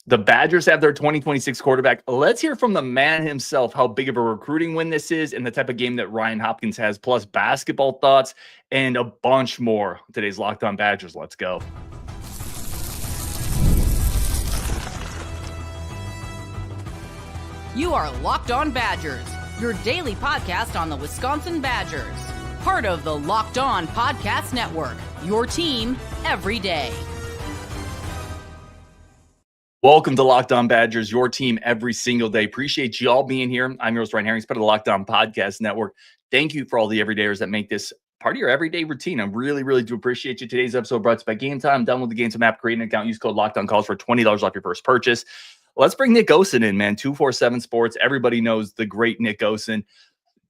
The Badgers have their 2026 quarterback. Let's hear from the man himself how big of a recruiting win this is and the type of game that Ryan Hopkins has, plus basketball thoughts and a bunch more. Today's Locked On Badgers. Let's go. You are Locked On Badgers, your daily podcast on the Wisconsin Badgers. Part of the Locked On Podcast Network, your team every day. Welcome to Locked On Badgers, your team every single day. Appreciate you all being here. I'm your host, Ryan Hopkins, part of the Locked On Podcast Network. Thank you for all the everydayers that make this part of your everyday routine. I really do appreciate you. Today's episode brought to you by Game Time. Download the Game Time app, create an account, use code LOCKEDONCalls for $20 off your first purchase. Let's bring Nick Osen in, man. 247 Sports. Everybody knows the great Nick Osen.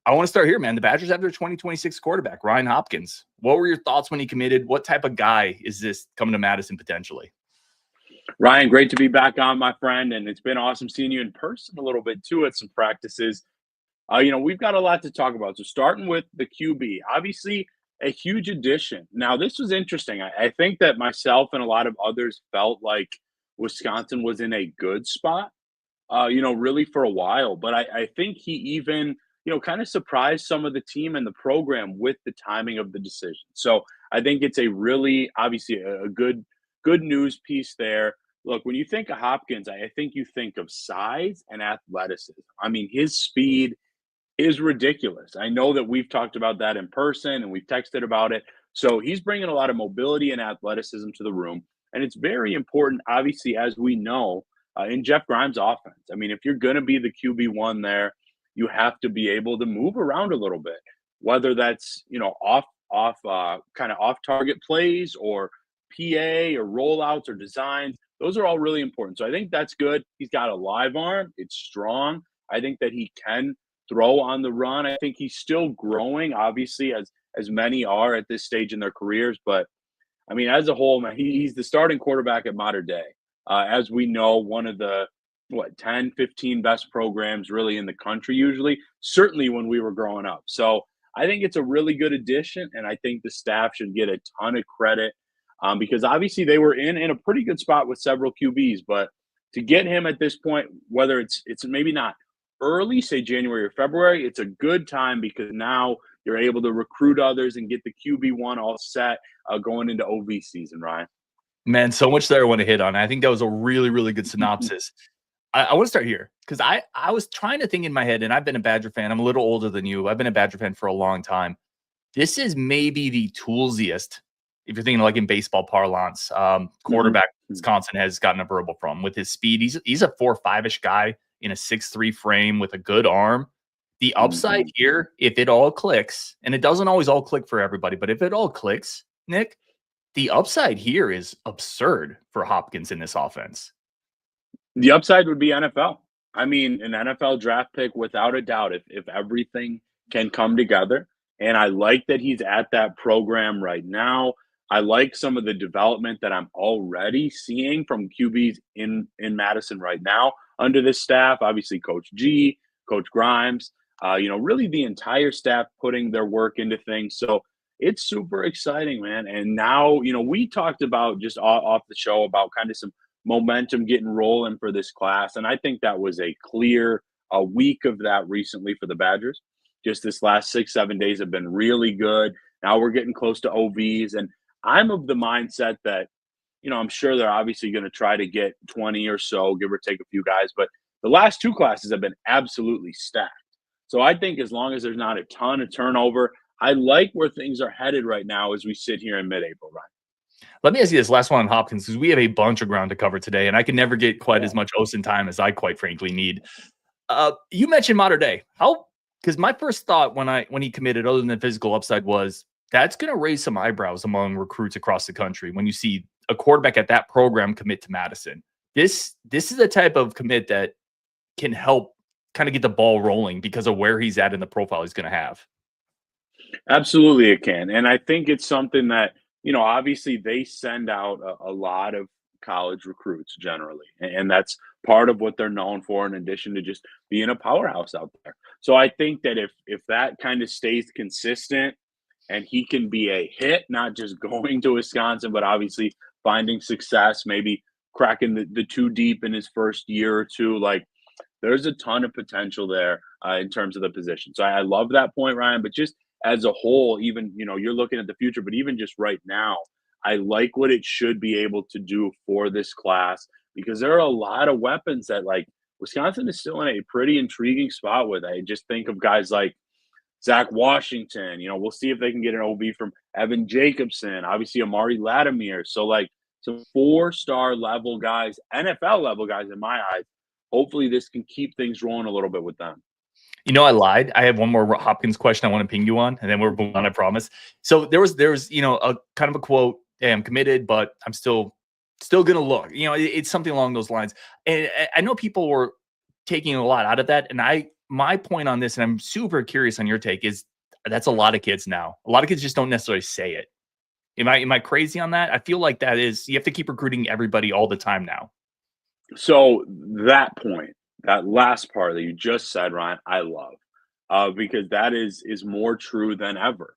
I want to start here, man. The Badgers have their 2026 quarterback, Ryan Hopkins. What were your thoughts when he committed? What type of guy is this coming to Madison potentially? Ryan, great to be back on, my friend, and it's been awesome seeing you in person a little bit too at some practices. We've got a lot to talk about. So starting with the QB, obviously a huge addition. Now, this was interesting. I think that myself and a lot of others felt like Wisconsin was in a good spot, really for a while. But I think he even, kind of surprised some of the team and the program with the timing of the decision. So I think it's a really, obviously, a good news piece there. Look, when you think of Hopkins, I think you think of size and athleticism. I mean, his speed is ridiculous. I know that we've talked about that in person and we've texted about it. So he's bringing a lot of mobility and athleticism to the room. And it's very important, obviously, as we know, in Jeff Grimes' offense. I mean, if you're going to be the QB1 there, you have to be able to move around a little bit, whether that's, kind of off-target plays or PA or rollouts or designs. Those are all really important. So I think that's good. He's got a live arm. It's strong. I think that he can throw on the run. I think he's still growing, obviously, as many are at this stage in their careers. But, I mean, as a whole, man, he's the starting quarterback at Mater Dei. As we know, one of the, 10, 15 best programs really in the country usually, certainly when we were growing up. So I think it's a really good addition, and I think the staff should get a ton of credit. Because obviously they were in a pretty good spot with several QBs, but to get him at this point, whether it's maybe not early, say January or February, it's a good time because now you're able to recruit others and get the QB1 all set going into OV season, Ryan. Man, so much there I want to hit on. I think that was a really good synopsis. I want to start here because I was trying to think in my head, and I've been a Badger fan. I'm a little older than you. I've been a Badger fan for a long time. This is maybe the toolsiest, if you're thinking like in baseball parlance, quarterback Wisconsin has gotten a verbal from with his speed. He's a 4.5-ish guy in a 6'3" frame with a good arm. The upside here, if it all clicks, and it doesn't always all click for everybody, but if it all clicks, Nick, the upside here is absurd for Hopkins in this offense. The upside would be NFL. I mean, an NFL draft pick without a doubt if everything can come together. And I like that he's at that program right now. I like some of the development that I'm already seeing from QBs in Madison right now under this staff. Obviously, Coach G, Coach Grimes, really the entire staff putting their work into things. So it's super exciting, man. And now, we talked about just off the show about kind of some momentum getting rolling for this class. And I think that was a clear week of that recently for the Badgers. Just this last 6-7 days have been really good. Now we're getting close to OVs. And I'm of the mindset that, I'm sure they're obviously going to try to get 20 or so, give or take a few guys. But the last two classes have been absolutely stacked. So I think as long as there's not a ton of turnover, I like where things are headed right now as we sit here in mid-April, Ryan. Let me ask you this last one on Hopkins, because we have a bunch of ground to cover today, and I can never get quite as much Osen time as I quite frankly need. You mentioned Mater Dei. Because my first thought when he committed, other than the physical upside, was that's going to raise some eyebrows among recruits across the country when you see a quarterback at that program commit to Madison. This is the type of commit that can help kind of get the ball rolling because of where he's at in the profile he's going to have. Absolutely it can. And I think it's something that, obviously they send out a lot of college recruits generally. And that's part of what they're known for, in addition to just being a powerhouse out there. So I think that if that kind of stays consistent and he can be a hit, not just going to Wisconsin, but obviously finding success, maybe cracking the two deep in his first year or two. Like, there's a ton of potential there in terms of the position. So I love that point, Ryan. But just as a whole, even, you're looking at the future, but even just right now, I like what it should be able to do for this class, because there are a lot of weapons that, like, Wisconsin is still in a pretty intriguing spot with. I just think of guys like Zach Washington. We'll see if they can get an OB from Evan Jacobson, obviously Amari Latimer. So, like, some 4-star level guys, NFL level guys in my eyes. Hopefully this can keep things rolling a little bit with them. I lied. I have one more Hopkins question I want to ping you on, and then we're moving on, I promise. So there was a kind of a quote, hey, I'm committed, but I'm still going to look. It's something along those lines. And I know people were taking a lot out of that. And my point on this, and I'm super curious on your take, is that's a lot of kids now. A lot of kids just don't necessarily say it. Am I crazy on that? I feel like that is, you have to keep recruiting everybody all the time now. So that point, that last part that you just said, Ryan, I love, because that is more true than ever.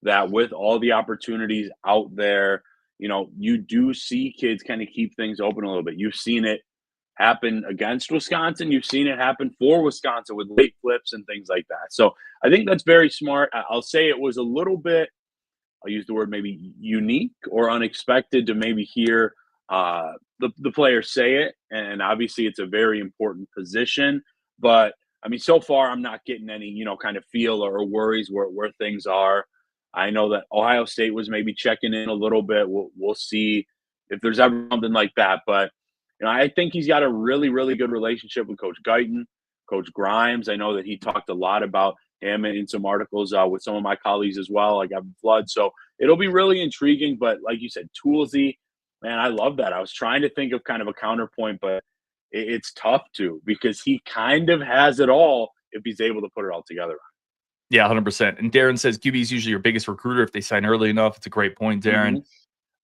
That with all the opportunities out there, you do see kids kind of keep things open a little bit. You've seen it happen against Wisconsin. You've seen it happen for Wisconsin with late flips and things like that. So I think that's very smart. I'll say it was a little bit, I'll use the word maybe unique or unexpected to maybe hear the players say it. And obviously it's a very important position. But, I mean, so far I'm not getting any, kind of feel or worries where things are. I know that Ohio State was maybe checking in a little bit. We'll see if there's ever something like that. But, I think he's got a really, really good relationship with Coach Guyton, Coach Grimes. I know that he talked a lot about him in some articles with some of my colleagues as well, like Evan Flood. So it'll be really intriguing. But like you said, Toolsy, man, I love that. I was trying to think of kind of a counterpoint, but it's tough to, because he kind of has it all if he's able to put it all together. Yeah, 100%. And Darren says QB is usually your biggest recruiter if they sign early enough. It's a great point, Darren.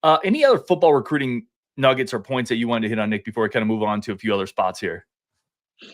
Mm-hmm. Any other football recruiting nuggets or points that you wanted to hit on, Nick, before we kind of move on to a few other spots here?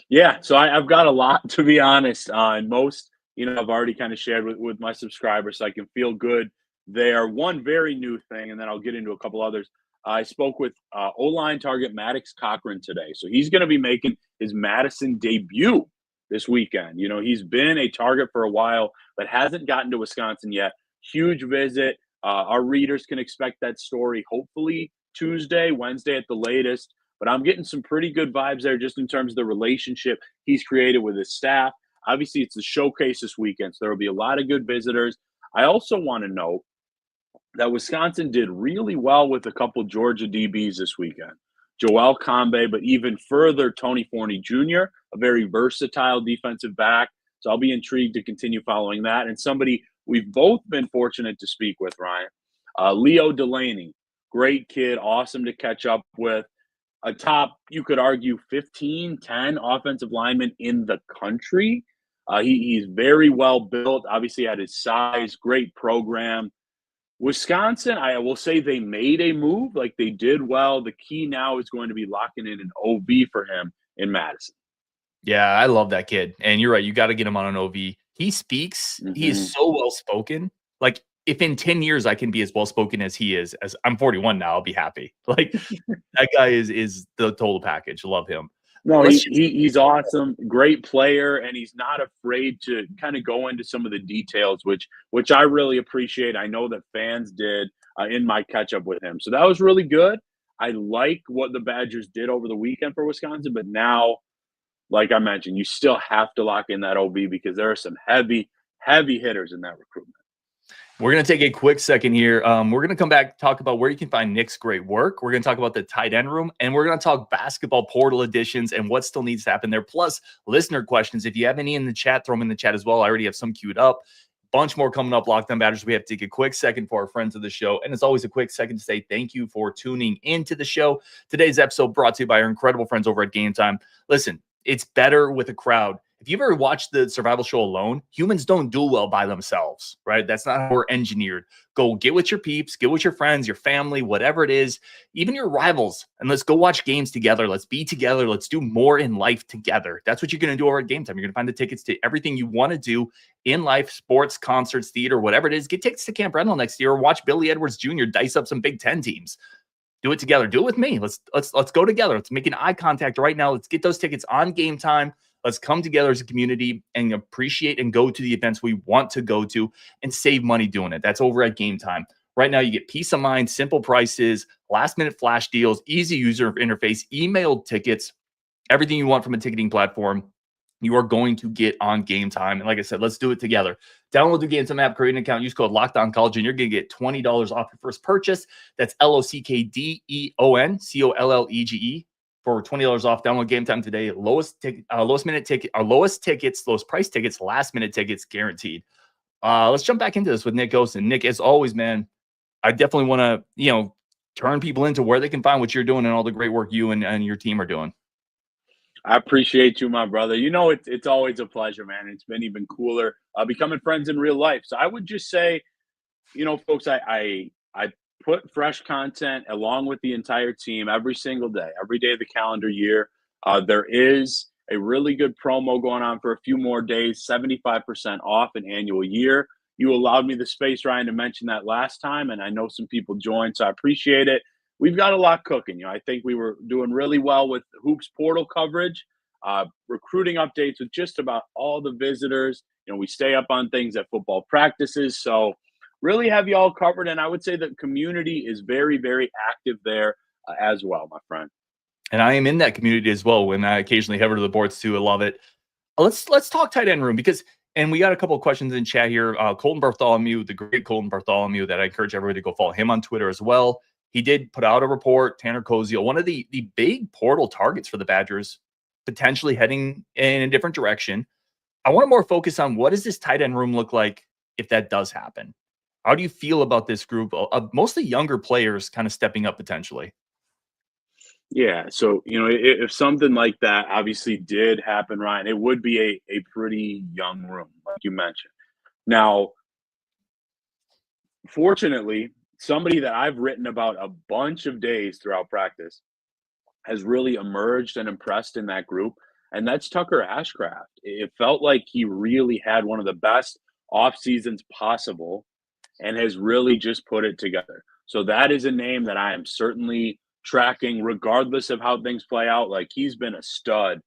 Yeah, so I've got a lot, to be honest. And most, I've already kind of shared with my subscribers, so I can feel good there. One very new thing, and then I'll get into a couple others. I spoke with O-line target Maddox Cochran today. So he's going to be making his Madison debut this weekend. He's been a target for a while, but hasn't gotten to Wisconsin yet. Huge visit. Our readers can expect that story hopefully Tuesday, Wednesday at the latest. But I'm getting some pretty good vibes there just in terms of the relationship he's created with his staff. Obviously, it's a showcase this weekend, so there will be a lot of good visitors. I also want to note that Wisconsin did really well with a couple Georgia DBs this weekend. Joel Combe, but even further, Tony Forney Jr., a very versatile defensive back. So I'll be intrigued to continue following that. And somebody we've both been fortunate to speak with, Ryan, Leo Delaney, great kid, awesome to catch up with. A top, you could argue, 15, 10 offensive lineman in the country. He's very well built, obviously at his size, great program. Wisconsin, I will say they made a move, like they did well. The key now is going to be locking in an OB for him in Madison. Yeah, I love that kid. And you're right, you got to get him on an OB. He speaks, he is so well-spoken. Like, if in 10 years I can be as well-spoken as he is, as I'm 41 now, I'll be happy. Like, that guy is the total package. Love him. No, he's awesome, great player, and he's not afraid to kind of go into some of the details, which I really appreciate. I know that fans did in my catch-up with him. So that was really good. I like what the Badgers did over the weekend for Wisconsin, but now, like I mentioned, you still have to lock in that OB because there are some heavy, heavy hitters in that recruitment. We're going to take a quick second here. We're going to come back, talk about where you can find Nick's great work. We're going to talk about the tight end room, and we're going to talk basketball portal additions and what still needs to happen there, plus listener questions. If you have any in the chat, throw them in the chat as well. I already have some queued up. Bunch more coming up, Locked On Badgers. We have to take a quick second for our friends of the show. And it's always a quick second to say thank you for tuning into the show. Today's episode brought to you by our incredible friends over at Game Time. Listen, it's better with a crowd. If you've ever watched the survival show alone, humans don't do well by themselves, right? That's not how we're engineered. Go get with your peeps, get with your friends, your family, whatever it is, even your rivals, and let's go watch games together. Let's be together. Let's do more in life together. That's what you're going to do over at Game Time. You're going to find the tickets to everything you want to do in life, sports, concerts, theater, whatever it is. Get tickets to Camp Randall next year or watch Billy Edwards Jr. dice up some Big Ten teams. Do it together. Do it with me. Let's go together. Let's make an eye contact right now. Let's get those tickets on Game Time. Let's come together as a community and appreciate and go to the events we want to go to and save money doing it. That's over at Game Time. Right now, you get peace of mind, simple prices, last-minute flash deals, easy user interface, emailed tickets, everything you want from a ticketing platform. You are going to get on Game Time. And like I said, let's do it together. Download the Game Time app, create an account, use code LOCKEDONCollege, and you're going to get $20 off your first purchase. That's LOCKDEON, for $20 off. Download Game Time today. Lowest price tickets, last minute tickets guaranteed. Let's jump back into this with Nick Osen. Nick, as always, man, I definitely want to, turn people into where they can find what you're doing and all the great work you and your team are doing. I appreciate you, my brother. It's always a pleasure, man. It's been even cooler becoming friends in real life. So I would just say, folks, I put fresh content along with the entire team every single day, every day of the calendar year. There is a really good promo going on for a few more days, 75% off an annual year. You allowed me the space, Ryan, to mention that last time, and I know some people joined, so I appreciate it. We've got a lot cooking. I think we were doing really well with Hoops portal coverage, recruiting updates with just about all the visitors. We stay up on things at football practices. So really have you all covered. And I would say the community is very, very active there as well, my friend. And I am in that community as well when I occasionally head over to the boards too. I love it. Let's talk tight end room and we got a couple of questions in chat here. Colton Bartholomew, the great Colton Bartholomew, that I encourage everybody to go follow him on Twitter as well. He did put out a report, Tanner Koziel, one of the big portal targets for the Badgers, potentially heading in a different direction. I want to more focus on what does this tight end room look like if that does happen? How do you feel about this group of mostly younger players kind of stepping up potentially? Yeah, so, if something like that obviously did happen, Ryan, it would be a pretty young room, like you mentioned. Now, fortunately, somebody that I've written about a bunch of days throughout practice has really emerged and impressed in that group, and that's Tucker Ashcraft. It felt like he really had one of the best off seasons possible and has really just put it together. So that is a name that I am certainly tracking regardless of how things play out. Like, he's been a stud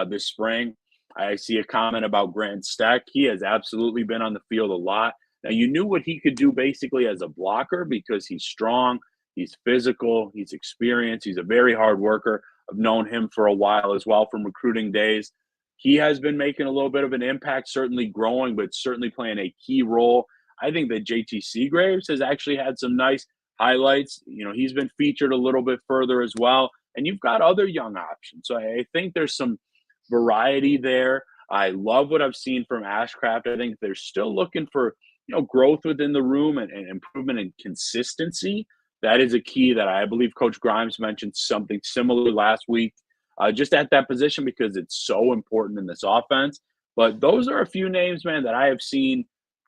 this spring. I see a comment about Grant Steck. He has absolutely been on the field a lot. Now, you knew what he could do basically as a blocker because he's strong, he's physical, he's experienced, he's a very hard worker. I've known him for a while as well from recruiting days. He has been making a little bit of an impact, certainly growing, but certainly playing a key role. I think that JT Seagraves has actually had some nice highlights. He's been featured a little bit further as well. And you've got other young options. So I think there's some variety there. I love what I've seen from Ashcraft. I think they're still looking for growth within the room and improvement in consistency. That is a key that I believe Coach Grimes mentioned something similar last week, just at that position because it's so important in this offense. But those are a few names, man, that I have seen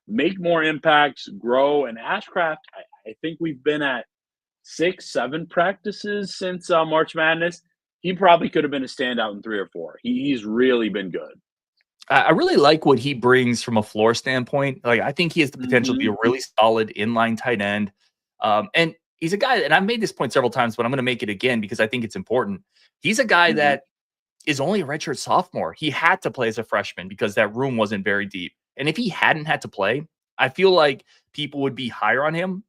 make more impacts, grow. And Ashcraft, I think we've been at 6-7 practices since March Madness. He probably could have been a standout in 3 or 4. He's really been good. I really like what he brings from a floor standpoint. Like, I think he has the potential to be a really solid inline tight end. And he's a guy, and I've made this point several times, but I'm going to make it again because I think it's important. He's a guy that is only a redshirt sophomore. He had to play as a freshman because that room wasn't very deep. And if he hadn't had to play, I feel like people would be higher on him.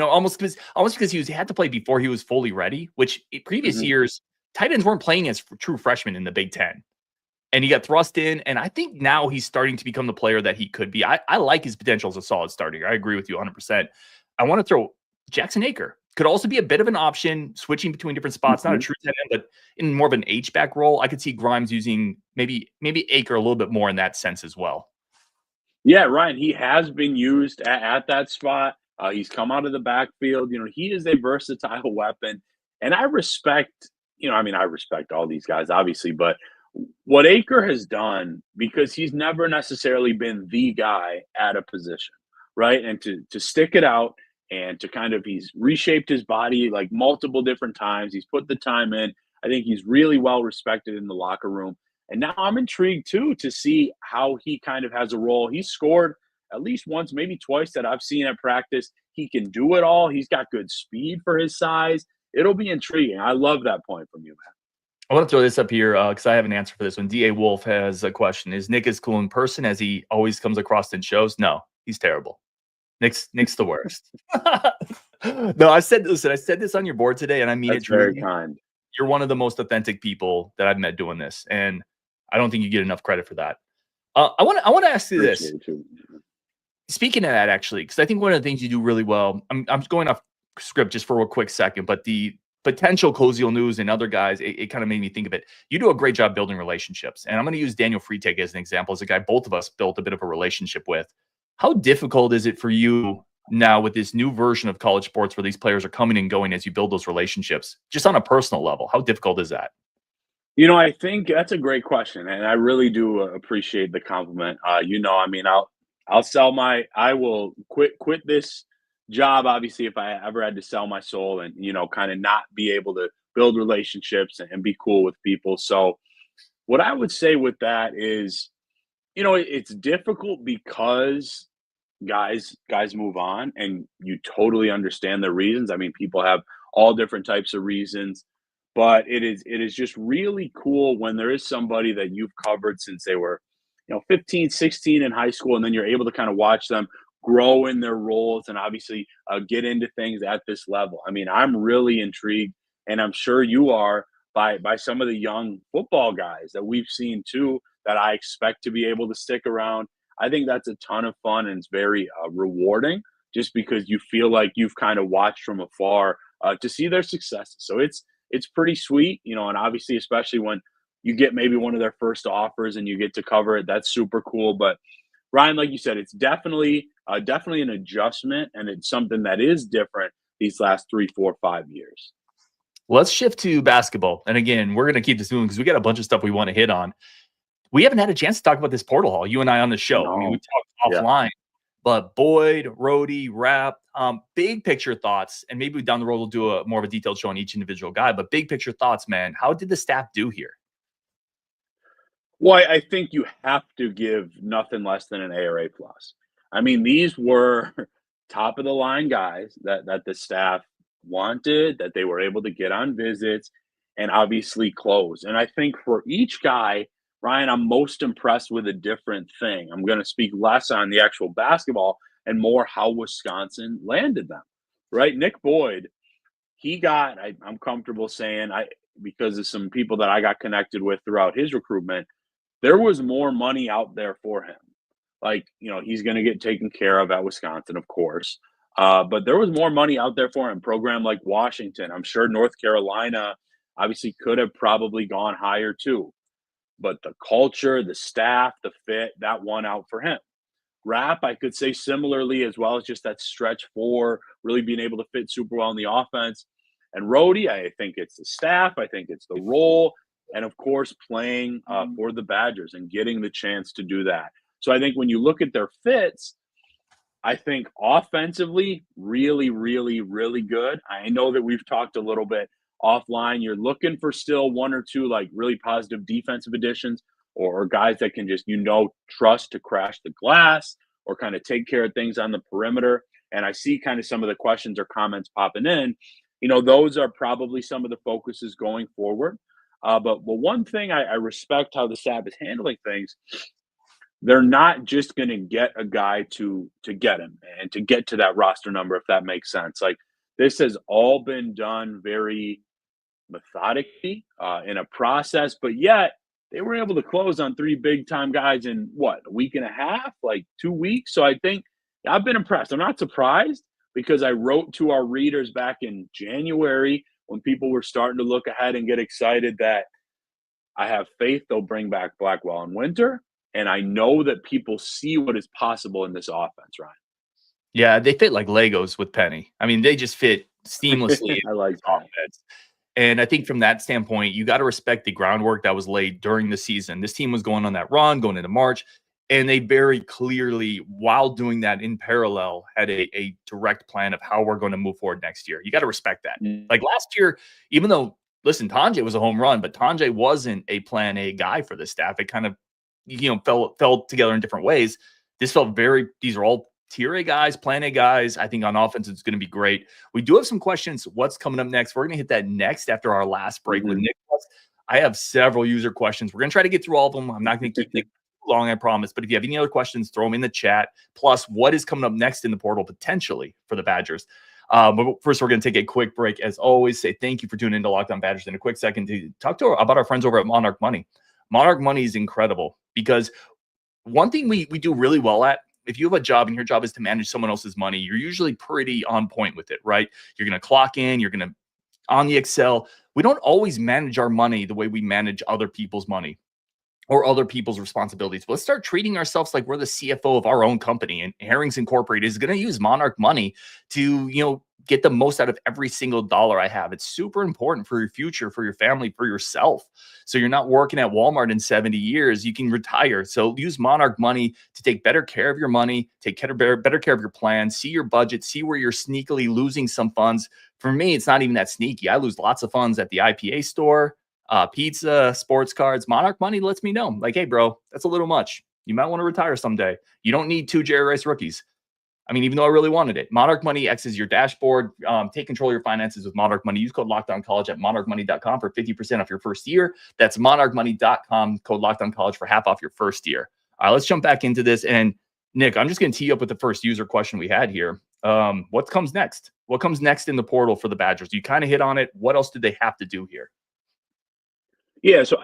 Almost because he had to play before he was fully ready, which in previous years, tight ends weren't playing as true freshmen in the Big Ten. And he got thrust in, and I think now he's starting to become the player that he could be. I like his potential as a solid starter. I agree with you 100%. I want to throw Jackson Aker. Could also be a bit of an option, switching between different spots. Not a true tight end, but in more of an H-back role. I could see Grimes using maybe Aker a little bit more in that sense as well. Yeah, Ryan, he has been used at that spot. He's come out of the backfield. He is a versatile weapon. And I respect, I respect all these guys, obviously, but what Aker has done, because he's never necessarily been the guy at a position, right? And to stick it out and to he's reshaped his body like multiple different times. He's put the time in. I think he's really well respected in the locker room. And now I'm intrigued too to see how he kind of has a role. He's scored at least once, maybe twice that I've seen at practice. He can do it all. He's got good speed for his size. it'll be intriguing. I love that point from you, man. I want to throw this up here because I have an answer for this one. DA Wolf has a question. Is Nick as cool in person as he always comes across in shows? No, he's terrible. Nick's the worst. No, I said this on your board today, and I mean, That's it very truly. kind. You're one of the most authentic people that I've met doing this, and I don't think you get enough credit for that. I want to ask you this. Speaking of that, actually, because I think one of the things you do really well, I'm going off script just for a quick second, but the potential Koziel News and other guys, it kind of made me think of it. You do a great job building relationships, and I'm going to use Daniel Freitag as an example, as a guy both of us built a bit of a relationship with. How difficult is it for you now with this new version of college sports where these players are coming and going as you build those relationships, just on a personal level? How difficult is that? I think that's a great question, and I really do appreciate the compliment. I mean, I will quit this job, obviously, if I ever had to sell my soul and, kind of not be able to build relationships and be cool with people. So what I would say with that is, it's difficult because guys move on, and you totally understand the reasons. I mean, people have all different types of reasons, but it is just really cool when there is somebody that you've covered since they were 15, 16 in high school, and then you're able to kind of watch them grow in their roles and obviously get into things at this level. I mean, I'm really intrigued, and I'm sure you are, by some of the young football guys that we've seen too, that I expect to be able to stick around. I think that's a ton of fun, and it's very rewarding, just because you feel like you've kind of watched from afar to see their successes. So it's pretty sweet, and obviously, especially when you get maybe one of their first offers and you get to cover it, that's super cool. But Ryan, like you said, it's definitely an adjustment, and it's something that is different these last 3, 4, 5 years. Let's shift to basketball. And again, we're going to keep this moving because we got a bunch of stuff we want to hit on. We haven't had a chance to talk about this portal haul, you and I on the show. No. I mean, we talked offline, but Boyd, Rhode, Rapp, big picture thoughts, and maybe down the road we'll do more of a detailed show on each individual guy, but big picture thoughts, man. How did the staff do here? Well, I think you have to give nothing less than an A or A+. I mean, these were top of the line guys that the staff wanted, that they were able to get on visits and obviously close. And I think for each guy, Ryan, I'm most impressed with a different thing. I'm going to speak less on the actual basketball and more how Wisconsin landed them, right? Nick Boyd, I'm comfortable saying, because of some people that I got connected with throughout his recruitment, there was more money out there for him. Like, he's going to get taken care of at Wisconsin, of course. But there was more money out there for him. Program like Washington, I'm sure North Carolina obviously could have probably gone higher too. But the culture, the staff, the fit, that won out for him. Rapp, I could say similarly, as well as just that stretch four, really being able to fit super well in the offense. And Rhode, I think it's the staff. I think it's the role. And, of course, playing for the Badgers and getting the chance to do that. So I think when you look at their fits, I think offensively, really, really, really good. I know that we've talked a little bit offline. You're looking for still one or two like really positive defensive additions or guys that can just, trust to crash the glass or kind of take care of things on the perimeter. And I see kind of some of the questions or comments popping in. Those are probably some of the focuses going forward. But one thing I respect how the staff is handling things. They're not just going to get a guy to get him and to get to that roster number, if that makes sense. Like, this has all been done very methodically in a process, but yet they were able to close on 3 big-time guys in, a week and a half, like 2 weeks? So I think I've been impressed. I'm not surprised because I wrote to our readers back in January when people were starting to look ahead and get excited that I have faith they'll bring back Blackwell in winter. And I know that people see what is possible in this offense, Ryan. Yeah, they fit like Legos with Penny. I mean, they just fit seamlessly. I like that. Offense. And I think from that standpoint, you got to respect the groundwork that was laid during the season. This team was going on that run, going into March, and they very clearly, while doing that in parallel, had a direct plan of how we're going to move forward next year. You got to respect that. Like last year, even though, listen, Tanjay was a home run, but Tanjay wasn't a plan A guy for the staff. It kind of fell together in different ways. This felt these are all tier A guys, plan A guys. I think on offense, it's going to be great. We do have some questions. What's coming up next? We're going to hit that next after our last break with Nicholas. I have several user questions. We're going to try to get through all of them. I'm not going to keep Nick long, I promise. But if you have any other questions, throw them in the chat. Plus, what is coming up next in the portal potentially for the Badgers? But first, we're going to take a quick break. As always, say thank you for tuning into Locked On Badgers. In a quick second to talk about our friends over at Monarch Money. Monarch Money is incredible because one thing we do really well at, if you have a job and your job is to manage someone else's money, you're usually pretty on point with it, right? You're going to clock in, you're going to on the Excel. We don't always manage our money the way we manage other people's money or other people's responsibilities. But let's start treating ourselves like we're the CFO of our own company. And Herrings Incorporated is going to use Monarch Money to, get the most out of every single dollar I have. It's super important for your future, for your family, for yourself. So you're not working at Walmart in 70 years. You can retire. So use Monarch Money to take better care of your money, take better care of your plan, see your budget, see where you're sneakily losing some funds. For me, it's not even that sneaky. I lose lots of funds at the IPA store, pizza, sports cards. Monarch Money lets me know, like, hey, bro, that's a little much. You might want to retire someday. You don't need 2 Jerry Rice rookies. I mean, even though I really wanted it. Monarch Money X is your dashboard. Take control of your finances with Monarch Money. Use code LOCKEDONCollege at monarchmoney.com for 50% off your first year. That's monarchmoney.com, code LOCKEDONCollege for half off your first year. All right, let's jump back into this. And Nick, I'm just going to tee you up with the first user question we had here. What comes next? What comes next in the portal for the Badgers? You kind of hit on it. What else did they have to do here? Yeah, so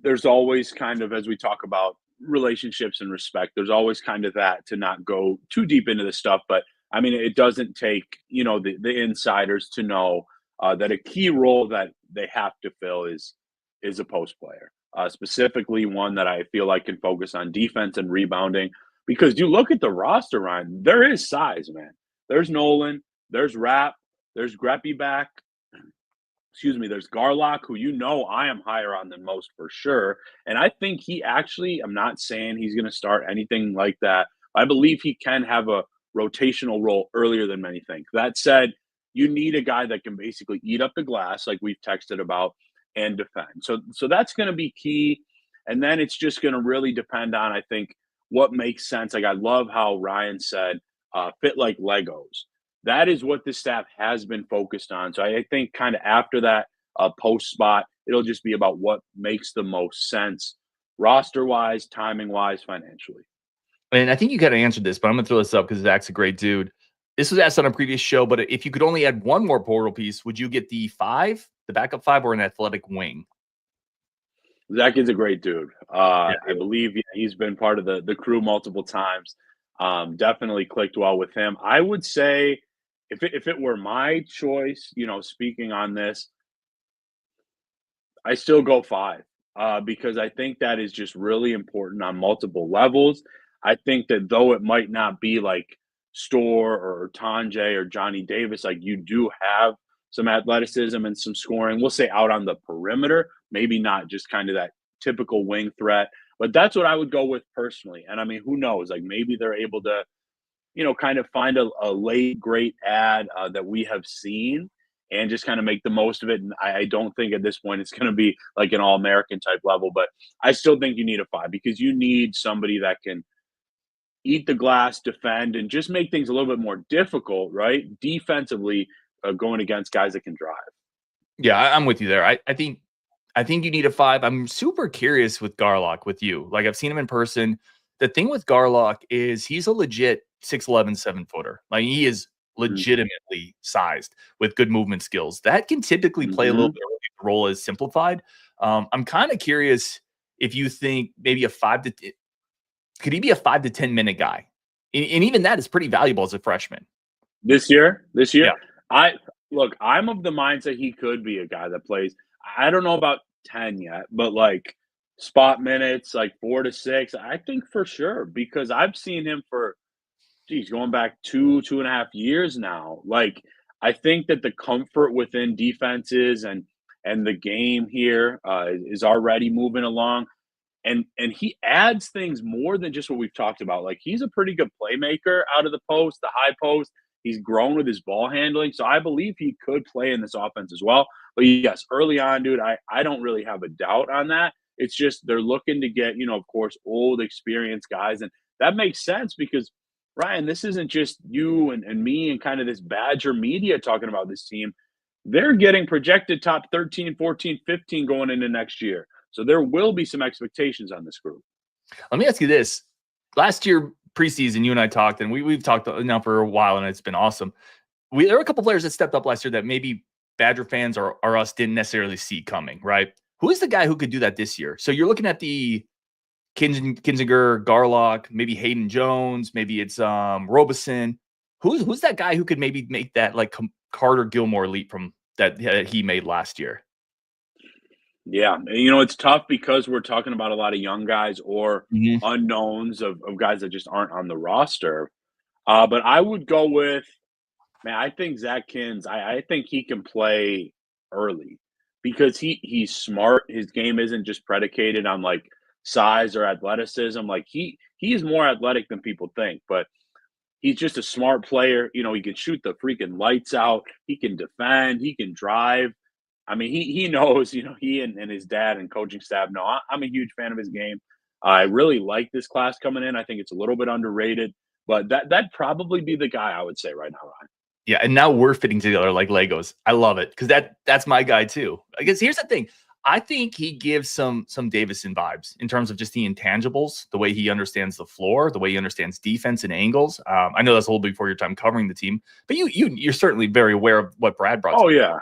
there's always kind of, as we talk about relationships and respect, there's always kind of that to not go too deep into this stuff. But I mean, it doesn't take the insiders to know that a key role that they have to fill is a post player, specifically one that I feel like can focus on defense and rebounding. Because you look at the roster, Ryan, there is size, man. There's Nolan, there's Rapp, there's Greppy back. There's Garlock, who I am higher on than most for sure. And I think he actually, I'm not saying he's going to start anything like that. I believe he can have a rotational role earlier than many think. That said, you need a guy that can basically eat up the glass, like we've texted about, and defend. So that's going to be key. And then it's just going to really depend on, I think, what makes sense. Like I love how Ryan said, fit like Legos. That is what this staff has been focused on. So I think kind of after that post spot, it'll just be about what makes the most sense roster-wise, timing-wise, financially. And I think you kind of answered this, but I'm going to throw this up because Zach's a great dude. This was asked on a previous show, but if you could only add one more portal piece, would you get the backup 5, or an athletic wing? Zach is a great dude. I believe he's been part of the crew multiple times. Definitely clicked well with him. I would say, if it were my choice, speaking on this, I still go 5 because I think that is just really important on multiple levels. I think that though it might not be like Storr or Tanjay or Johnny Davis, like you do have some athleticism and some scoring, we'll say out on the perimeter, maybe not just kind of that typical wing threat, but that's what I would go with personally. And I mean, who knows, like maybe they're able to, kind of find a late great ad that we have seen and just kind of make the most of it. And I don't think at this point it's going to be like an All-American type level, but I still think you need a 5 because you need somebody that can eat the glass, defend, and just make things a little bit more difficult, right? Defensively, going against guys that can drive. Yeah, I'm with you there. I think you need a 5. I'm super curious with Garlock with you. Like I've seen him in person. The thing with Garlock is he's a legit 6'11", 7-footer. Like he is legitimately sized with good movement skills. That can typically play a little bit of a role as simplified. I'm kind of curious if you think maybe could he be a 5 to 10 minute guy? And even that is pretty valuable as a freshman. This year? Yeah. I'm of the mindset he could be a guy that plays. I don't know about 10 yet, but like spot minutes, like 4 to 6, I think for sure, because I've seen him for, going back 2.5 years now. Like, I think that the comfort within defenses and the game here is already moving along. And he adds things more than just what we've talked about. Like, he's a pretty good playmaker out of the post, the high post. He's grown with his ball handling. So I believe he could play in this offense as well. But yes, early on, dude, I don't really have a doubt on that. It's just they're looking to get, of course, old, experienced guys. And that makes sense because Ryan, this isn't just you and me and kind of this Badger media talking about this team. They're getting projected top 13, 14, 15 going into next year. So there will be some expectations on this group. Let me ask you this. Last year, preseason, you and I talked, and we've talked now for a while, and it's been awesome. There were a couple players that stepped up last year that maybe Badger fans or us didn't necessarily see coming, right? Who is the guy who could do that this year? So you're looking at the Kinzinger, Garlock, maybe Hayden Jones, maybe it's Robeson. Who's that guy who could maybe make that like Carter Gilmore leap from that he made last year? Yeah, it's tough because we're talking about a lot of young guys or unknowns of guys that just aren't on the roster. But I would go with, man, I think Zach Kins, I think he can play early because he's smart. His game isn't just predicated on like size or athleticism. Like he is more athletic than people think, but he's just a smart player. He can shoot the freaking lights out. He can defend. He can drive. I mean, he knows, he and his dad and coaching staff know I'm a huge fan of his game. I really like this class coming in. I think it's a little bit underrated, but that'd probably be the guy I would say right now, Ryan. Yeah, and now we're fitting together like Legos. I love it because that's my guy too. I guess here's the thing. I think he gives some Davison vibes in terms of just the intangibles, the way he understands the floor, the way he understands defense and angles. I know that's a little bit before your time covering the team, but you're certainly very aware of what Brad brought. Oh yeah.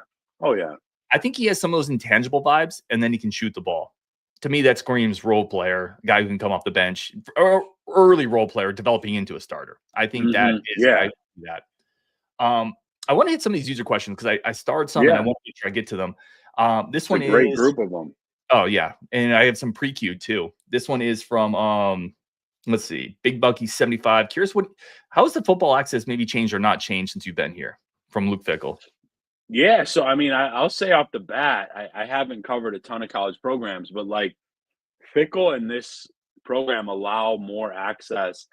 I think he has some of those intangible vibes, and then he can shoot the ball. To me, that screams role player, guy who can come off the bench, or early role player developing into a starter. I think that is that. I want to hit some of these user questions because I starred some and I want to make sure I get to them. This one is a great group of them. Oh yeah, and I have some pre-queued too. This one is from let's see, Big Bucky 75. Curious how has the football access maybe changed or not changed since you've been here? From Luke Fickell. Yeah, so I mean, I'll say off the bat, I haven't covered a ton of college programs, but like Fickell and this program allow more access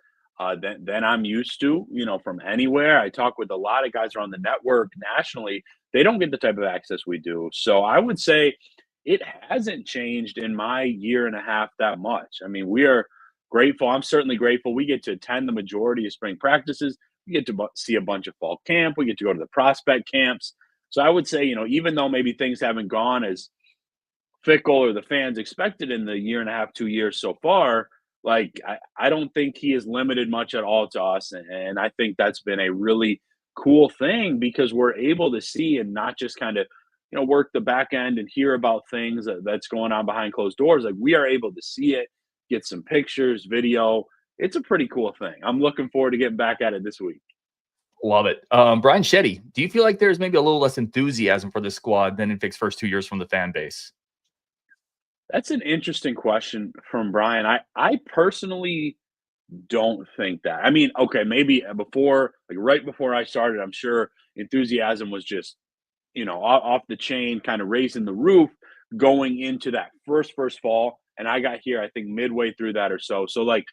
than I'm used to, from anywhere. I talk with a lot of guys around the network nationally. They don't get the type of access we do. So I would say it hasn't changed in my year and a half that much. I mean, we are grateful. I'm certainly grateful. We get to attend the majority of spring practices. We get to see a bunch of fall camp. We get to go to the prospect camps. So I would say, even though maybe things haven't gone as Fickell or the fans expected in the year and a half, 2 years so far, like I don't think he is limited much at all to us. And I think that's been a really cool thing because we're able to see and not just kind of, work the back end and hear about things that's going on behind closed doors. Like we are able to see it, get some pictures, video. It's a pretty cool thing. I'm looking forward to getting back at it this week. Love it. Brian Shetty, do you feel like there's maybe a little less enthusiasm for this squad than in Fick's first 2 years from the fan base? That's an interesting question from Brian. I personally don't think that. I mean, okay, maybe right before I started, I'm sure enthusiasm was just, off the chain, kind of raising the roof going into that first fall. And I got here, I think midway through that or so. So like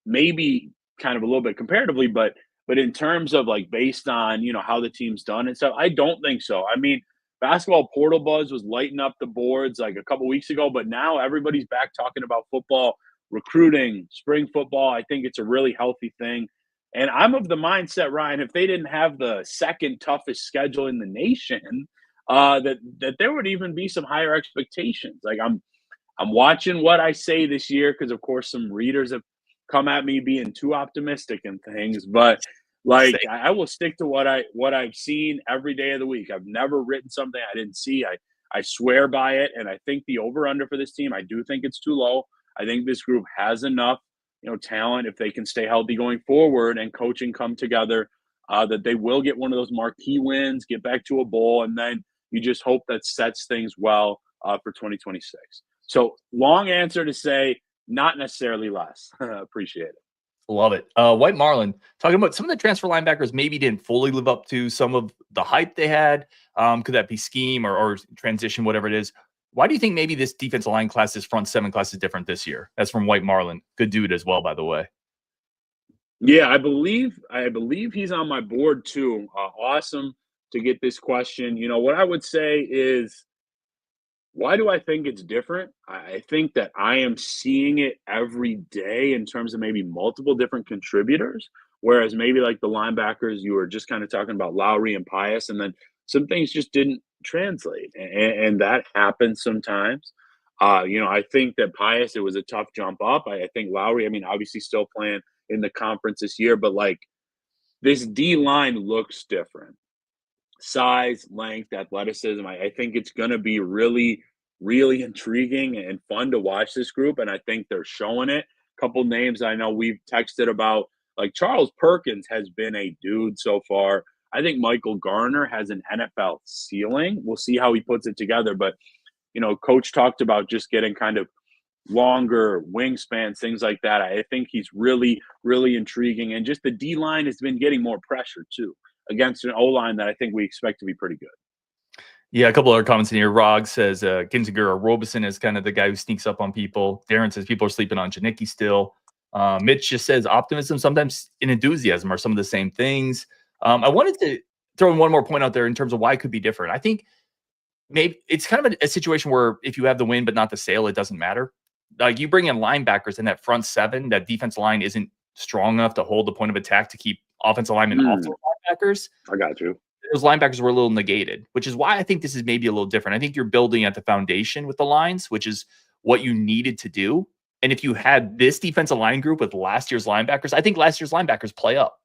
maybe kind of a little bit comparatively, but in terms of like based on, how the team's done and stuff, I don't think so. I mean, basketball portal buzz was lighting up the boards like a couple weeks ago, but now everybody's back talking about football, recruiting, spring football. I think it's a really healthy thing. And I'm of the mindset, Ryan, if they didn't have the second toughest schedule in the nation, that there would even be some higher expectations. Like I'm watching what I say this year because, of course, some readers have come at me being too optimistic and things, but like I will stick to what I've seen every day of the week. I've never written something I didn't see. I swear by it, and I think the over/under for this team, I do think it's too low. I think this group has enough, talent if they can stay healthy going forward and coaching come together, that they will get one of those marquee wins, get back to a bowl, and then you just hope that sets things well for 2026. So long answer to say, not necessarily less. Appreciate it. Love it. White Marlin, talking about some of the transfer linebackers maybe didn't fully live up to some of the hype they had. Could that be scheme or transition, whatever it is? Why do you think maybe this defensive line class, this front seven class is different this year? That's from White Marlin. Good dude as well, by the way. Yeah, I believe he's on my board too. Awesome to get this question. What I would say is, why do I think it's different? I think that I am seeing it every day in terms of maybe multiple different contributors Whereas maybe like the linebackers, you were just kind of talking about Lowry and Pius, and then some things just didn't translate, and that happens sometimes. I think that Pius, it was a tough jump up. I think Lowry, I mean, obviously still playing in the conference this year, but like this D line looks different. Size, length, athleticism. I think it's going to be really, really intriguing and fun to watch this group, and I think they're showing it. A couple names I know we've texted about, like Charles Perkins has been a dude so far. I think Michael Garner has an NFL ceiling. We'll see how he puts it together, but Coach talked about just getting kind of longer wingspans, things like that. I think he's really, really intriguing, and just the D line has been getting more pressure too against an O line that I think we expect to be pretty good. Yeah, a couple other comments in here. Rog says Kinziger or Robeson is kind of the guy who sneaks up on people. Darren says people are sleeping on Janicki still. Mitch just says optimism sometimes and enthusiasm are some of the same things. I wanted to throw in one more point out there in terms of why it could be different. I think maybe it's kind of a situation where if you have the win but not the sale, it doesn't matter. Like you bring in linebackers and that front seven, that defense line isn't strong enough to hold the point of attack to keep offensive linemen off the linebackers. I got you. Those linebackers were a little negated, which is why I think this is maybe a little different. I think you're building at the foundation with the lines, which is what you needed to do. And if you had this defensive line group with last year's linebackers, I think last year's linebackers play up.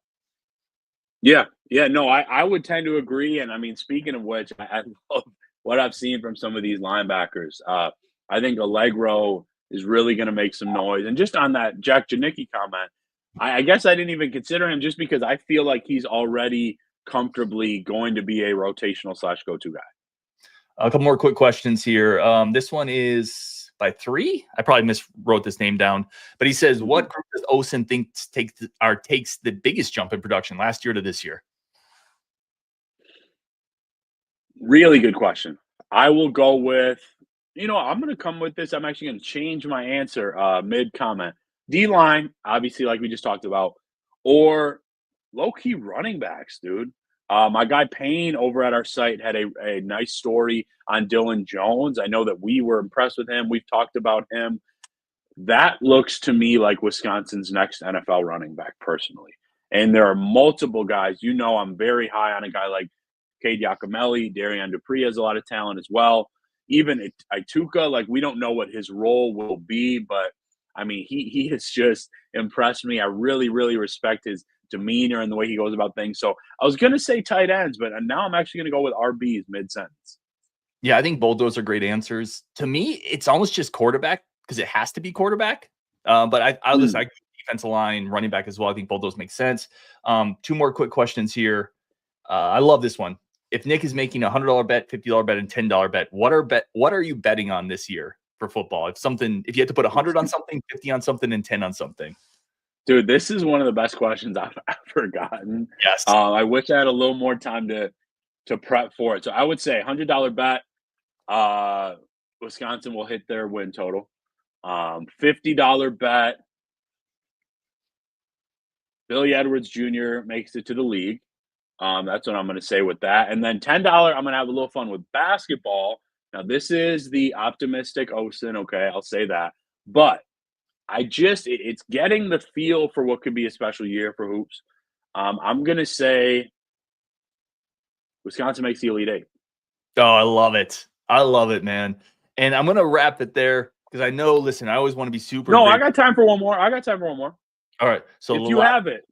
Yeah. No, I would tend to agree. And I mean, speaking of which, I love what I've seen from some of these linebackers. I think Allegro is really going to make some noise. And just on that Jack Janicki comment, I guess I didn't even consider him just because I feel like he's already comfortably going to be a rotational / go-to guy. A couple more quick questions here. This one is by 3. I probably miswrote this name down, but he says, what group does Osen think takes the biggest jump in production last year to this year? Really good question. I will go with, I'm going to come with this. I'm actually going to change my answer mid-comment. D-line, obviously, like we just talked about, or low-key running backs, dude. My guy Payne over at our site had a nice story on Dylan Jones. I know that we were impressed with him. We've talked about him. That looks to me like Wisconsin's next NFL running back, personally. And there are multiple guys. I'm very high on a guy like Cade Giacomelli. Darian Dupree has a lot of talent as well. Even Ituka, like we don't know what his role will be, but I mean, he has just impressed me. I really, really respect his demeanor and the way he goes about things. So I was going to say tight ends, but now I'm actually going to go with RBs mid-sentence. Yeah, I think both those are great answers. To me, it's almost just quarterback because it has to be quarterback. But I defensive line, running back as well. I think both those make sense. 2 more quick questions here. I love this one. If Nick is making a $100 bet, $50 bet, and $10 bet, what are you betting on this year for football? If you had to put 100 on something, 50 on something, and 10 on something. Dude, this is one of the best questions I've ever gotten. Yes. I wish I had a little more time to prep for it. So I would say $100 bet. Wisconsin will hit their win total. $50 bet. Billy Edwards Jr. makes it to the league. That's what I'm going to say with that. And then $10, I'm going to have a little fun with basketball. Now, this is the optimistic Osen, okay? I'll say that. But it's getting the feel for what could be a special year for hoops. I'm going to say Wisconsin makes the Elite Eight. Oh, I love it. I love it, man. And I'm going to wrap it there because I know, listen, I always want to be super. No, I got time for one more. All right. So if you have it.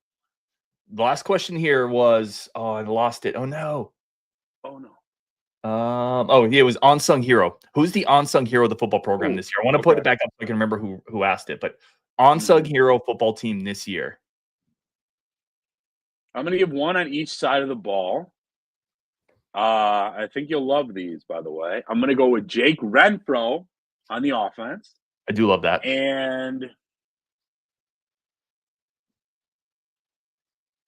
The last question here was, I lost it. Oh no. It was Unsung Hero. Who's the Unsung Hero of the football program this year? I want to put it back up so I can remember who asked it, but Unsung Hero football team this year. I'm going to give one on each side of the ball. I think you'll love these, by the way. I'm going to go with Jake Renfro on the offense. I do love that. And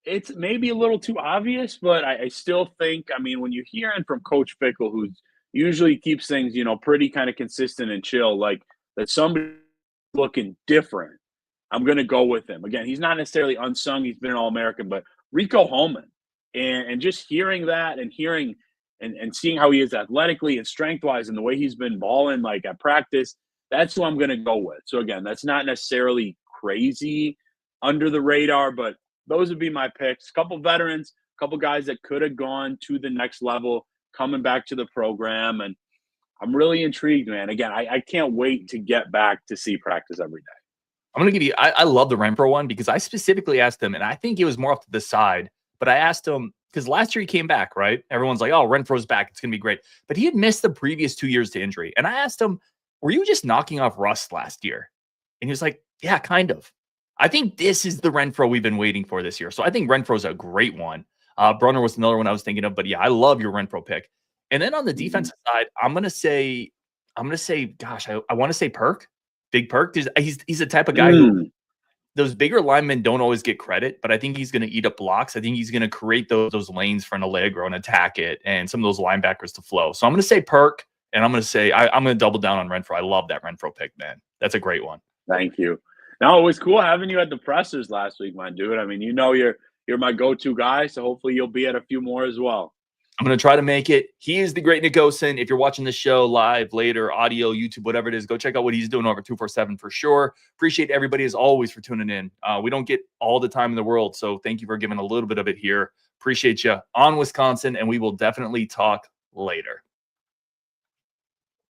it's maybe a little too obvious, but I still think, I mean, when you're hearing from Coach Fickell, who usually keeps things, pretty kind of consistent and chill, like that somebody looking different, I'm going to go with him. Again, he's not necessarily unsung. He's been an All-American, but Rico Holman. And just hearing that and hearing and seeing how he is athletically and strength-wise and the way he's been balling, like at practice, that's who I'm going to go with. So, again, that's not necessarily crazy under the radar, but those would be my picks. A couple veterans, a couple guys that could have gone to the next level, coming back to the program. And I'm really intrigued, man. Again, I can't wait to get back to see practice every day. I'm going to give you, I love the Renfro one because I specifically asked him, and I think it was more off to the side, but I asked him because last year he came back, right? Everyone's like, oh, Renfro's back. It's going to be great. But he had missed the previous 2 years to injury. And I asked him, were you just knocking off rust last year? And he was like, yeah, kind of. I think this is the Renfro we've been waiting for this year. So I think Renfro's a great one. Brunner was another one I was thinking of, but yeah, I love your Renfro pick. And then on the defensive side, I'm going to say, gosh, I want to say Perk, Big Perk. He's the type of guy who those bigger linemen don't always get credit, but I think he's going to eat up blocks. I think he's going to create those lanes for an Allegro and attack it and some of those linebackers to flow. So I'm going to say Perk, and I'm going to say I'm going to double down on Renfro. I love that Renfro pick, man. That's a great one. Thank you. No, it was cool having you at the pressers last week, my dude. I mean, you're my go-to guy, so hopefully you'll be at a few more as well. I'm going to try to make it. He is the great Nick Osen. If you're watching this show live, later, audio, YouTube, whatever it is, go check out what he's doing over 247 for sure. Appreciate everybody as always for tuning in. We don't get all the time in the world, so thank you for giving a little bit of it here. Appreciate you on Wisconsin, and we will definitely talk later.